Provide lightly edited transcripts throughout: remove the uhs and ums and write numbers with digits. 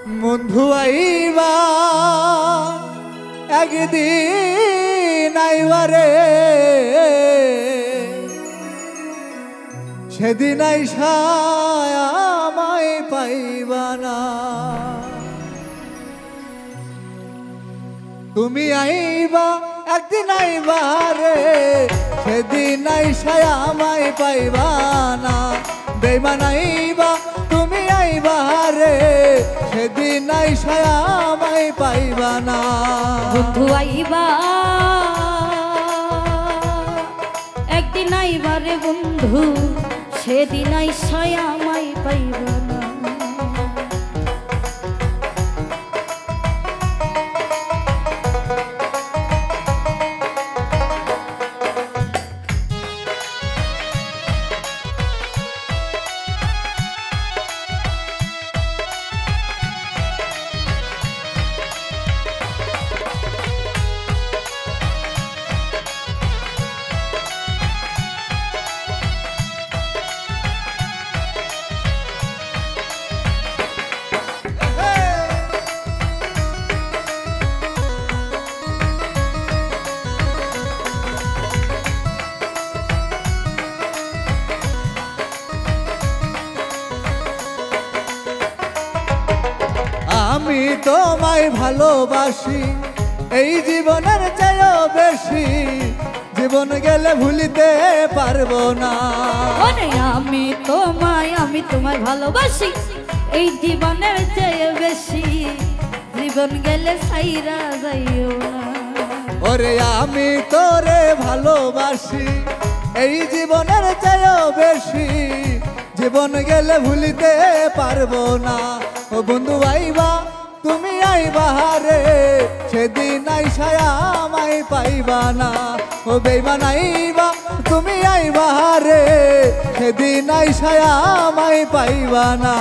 বন্ধু আইবা একদিন আইবারে সেদিন আইসা আমায় পাইবা না। তুমি আইবা একদিন আইবা রে সেদিন আইসা আমায় পাইবা না। বেঈমান আইবা তুমি আইবা রে সেদিন আইসা আমায় পাইবা না। বন্ধু আইবা একদিন আইবা রে বন্ধু সেদিন আইসা আমায় পাইবা না। আমি তোমায় ভালোবাসি এই জীবনের চেয়েও বেশি, জীবন গেলে ভুলিতে পারবো না। আমি তোমায় ভালোবাসি এই জীবনের চেয়ে বেশি, জীবন গেলে ছাইরা যাইও না। ওরে আমি তোরে ভালোবাসি এই জীবনের চেয়েও বেশি, জীবন গেলে ভুলিতে পারবো না। ও বন্ধু আইবা তুমি আইবা রে সেদিন আইসা আমায় পাইবা না। ও বেঈমান আইবা তুমি আইবা রে সেদিন আইসা আমায় পাইবা না।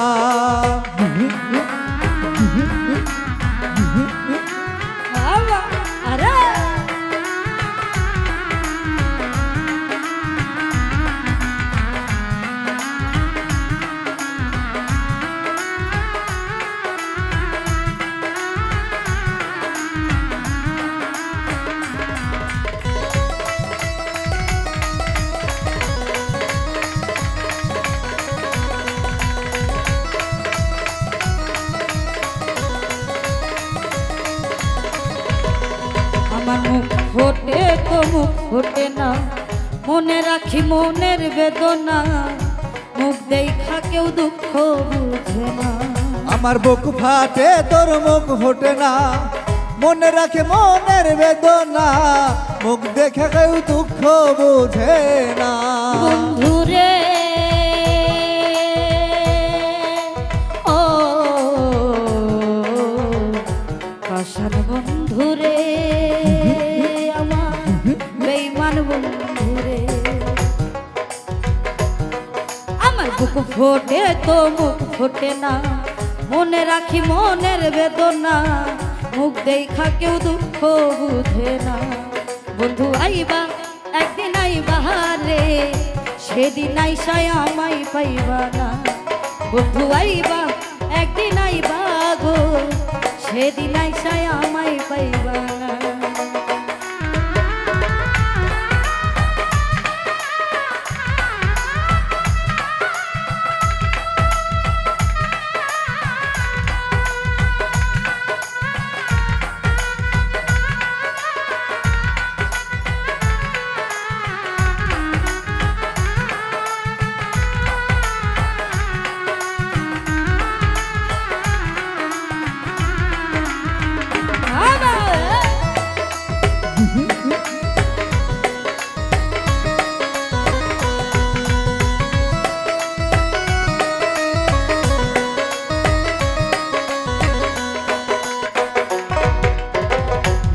আমার মুখ ফোটে তো মুখ ফোটে না, মনে রাখি মনের বেদনা, মুখ দেখা কেউ দুঃখ বুঝে না। আমার বুক ফাটে তোর মুখ ফোটে না, মনে রাখে মনের বেদনা, মুখ দেখে কেউ দুঃখ বুঝে না। বন্ধুরে ও কাশান বন্ধুরে আমার বেঈমান বন্ধুরে, আমার বুক ফোটে তো মুখ ফোটে না, মনে রাখি মনের বেদনা, মুখ দেখা কেউ দুঃখ বুঝে না। বন্ধু আইবা একদিন আইবা রে সেদিন আইসা আমায় পাইবা না। বন্ধু আইবা একদিন আইবা গো সেদিন আইসা আমায় পাইবা না।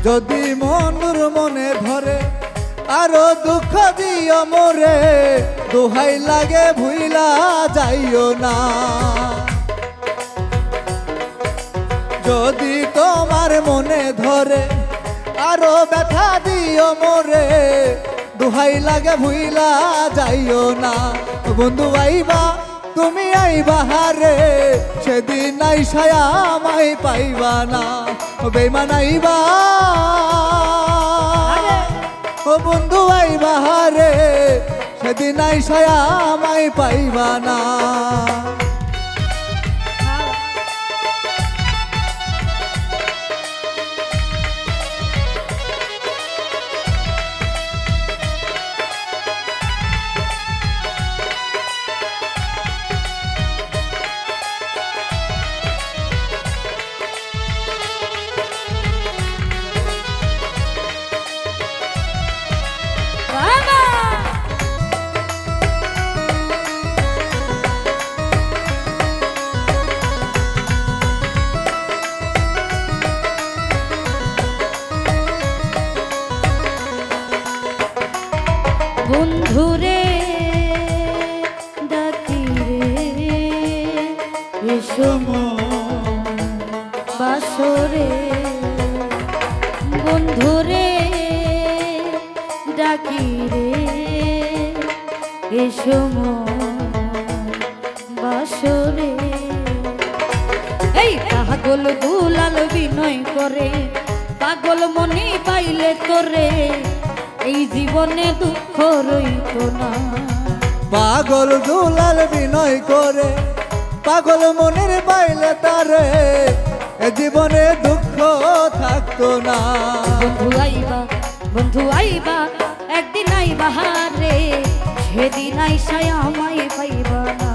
যদি মনুর মনে ধরে আরো দুঃখ দিও মোরে, দোহাই লাগে ভুইলা যাইও না। যদি তোমার মনে ধরে আরো ব্যথা দিও মোরে, দোহাই লাগে ভুইলা যাইও না। বন্ধু আইবা তুমি আইবা হারে সেদিন আইসায় আমায় পাইবা না বেমান আইবা ও বন্ধু আইবা হারে সেদিন আইসায় আমায় পাইবা না বন্ধুরে ডাকি রে এসো বাসরে বন্ধুরে ডাকি রে এসো বাসরে এই পাগল দুলাল বিনয় করে পাগল মনে পাইলে তোরে এই জীবনে দুঃখ রইত না পাগল দুলাল বিনয় করে পাগল মনের পাইলে তারে এ জীবনে দুঃখ থাকতো না বন্ধু আইবা একদিন আইবা হারে সেদিন আইসায় আমায় পাইবা না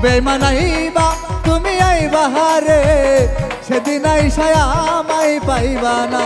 বেমান আইবা তুমি আইবা হারে সেদিন আইসায় আমায় পাইবা না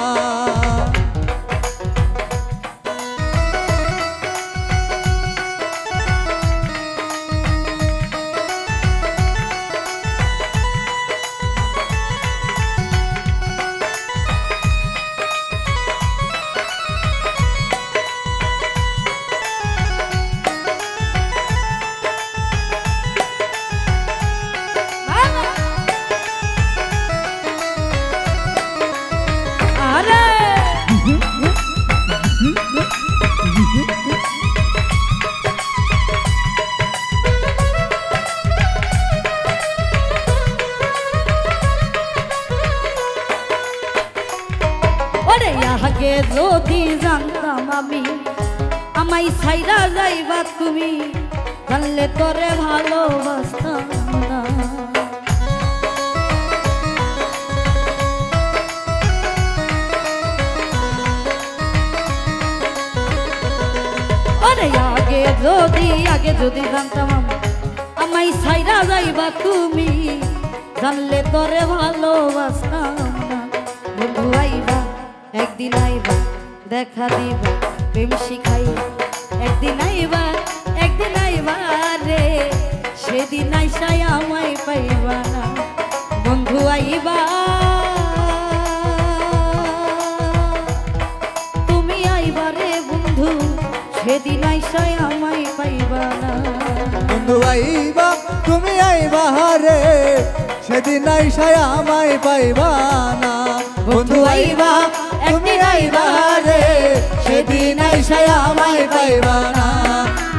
আগে যদি জানতাম আমি আমায় ছাইরা যাইবা তুমি জানলে তোরে ভালোবাসতাম না ওরে আগে যদি জানতাম আমায় ছাইরা যাইবা তুমি জানলে তোরে ভালোবাসতাম না বন্ধু আইবা একদিন আইবা দেখা দিবা প্রেম শিখাই একদিন আইবা রে সেদিন আইসায় আমায় পাইবা না বন্ধু আইবা তুমি আইবা রে বন্ধু সেদিন আইসায় আমায় পাইবা না বন্ধু আইবা তুমি আইবা রে সেদিন আইসায় আমায় পাইবা না বন্ধু আইবা তুমি আইবা রে সেদিন আইসায় আমায় পাইবা না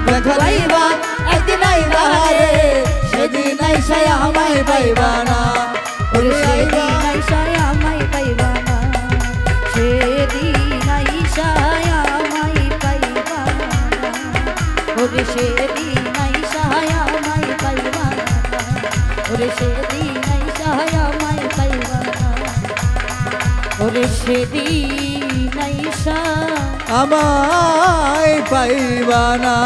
দেখা দিবা একদিন আইবা রে সেদিন আইসায় আমায় পাইবা না সেদিন আইসায় আমায় পাইবা না সেদিন আইসায় আমায় পাইবা না ওরে সেদিন আইসায় আমায় পাইবা না ওরে সেদিন আইসায় আমায় পাইবা না ওরে সেদিন আইসা আমায় পাইবা না।